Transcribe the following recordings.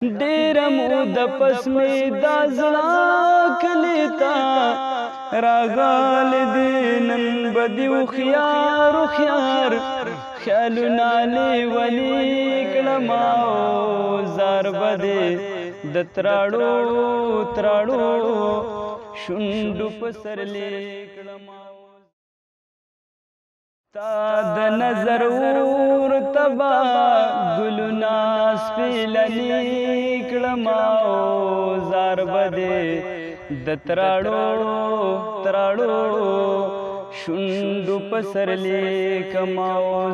ډېر مود پس می دا زړه کلیتا راغال دینن بدیو خيار خيار خیالنا لیولی کلما زار بده د تراړو تراړو شوندو پسر لیکلما تا د نظر ور تبا ګلنا سپیلنی کلما زار بده د تراړو تراړو شوندو پسر لیکما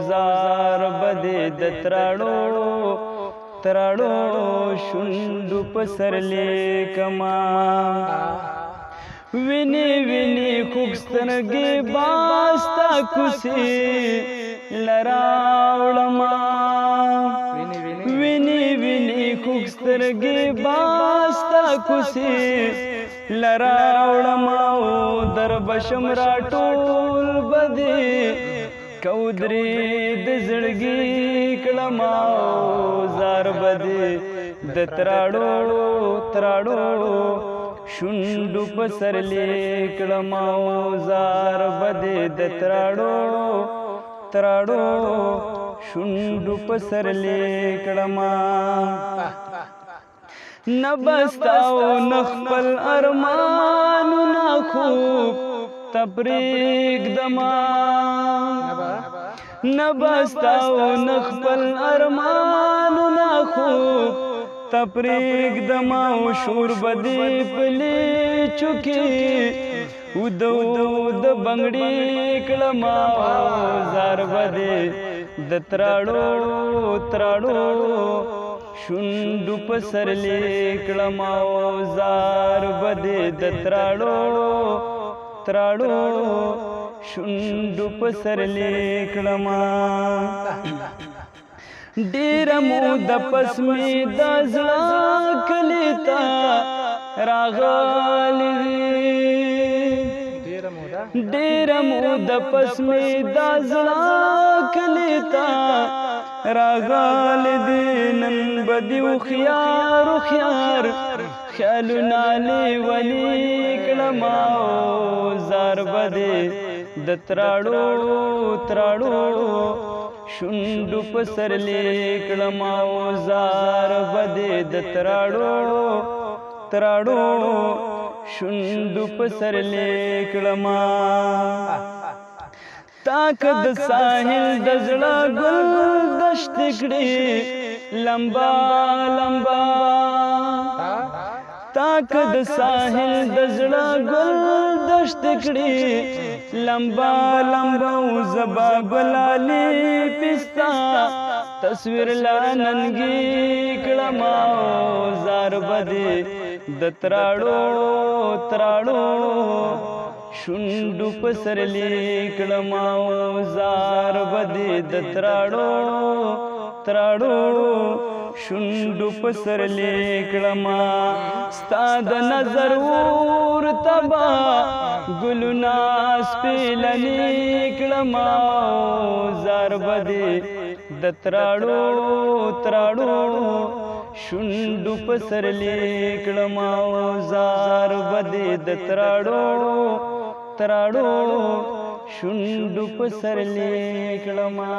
زار بده د تراړو تراړو شوندو پسر لیکما ویني ویني خوګسترګې باستا کوسي لراوړما ویني ویني خوګسترګې باستا کوسي لراوړما در بشم را ټول بدی کودري د زړګي کلما زار بدی د تراړو تراړو شوندو پسر لیکلما زار بده د تراړو تراړو شوندو پسر لیکلما نبستاو نخپل ارمانو نا خوب تبریک دما نبستاو نخپل ارمانو نا خوب تپریک دما و شور بدی پلی چکی ودو د بنگڑی کلما زار بدی د تراړو تراړو شوندو پسر لیکلما زار بدی د تراړو تراړو شوندو پسر لیکلما ډېر مود پس می د زړه کلیتا راغلی ډېر مود پس می د زړه کلیتا راغلی دینن بدیو خيار خيار خیالنا لیولی کلما زار بده د تراړو تراړو شوندو پسر لیکلما زار بده د تراړو تراړو شوندو پسر لیکلما تاک د ساحل د زړه ګل دشت کړي لمبا لمبا تاک د ساحل د زړه ګل دشت کړي لمبا لمبا زبا ګلالی پستا تصویر لاننګي کړما زار بده د تراړو تراړو شوندو پسر لیکلما زار بده د تراړو تراړو شوندو پسر لیکلما ستا د نظر ور تبا ګلنا سپیلنی کلما زار بده د تراړو تراړو شوندو پسر لیکلما زار بده د تراړو تراړو شوندو پسر لیکلما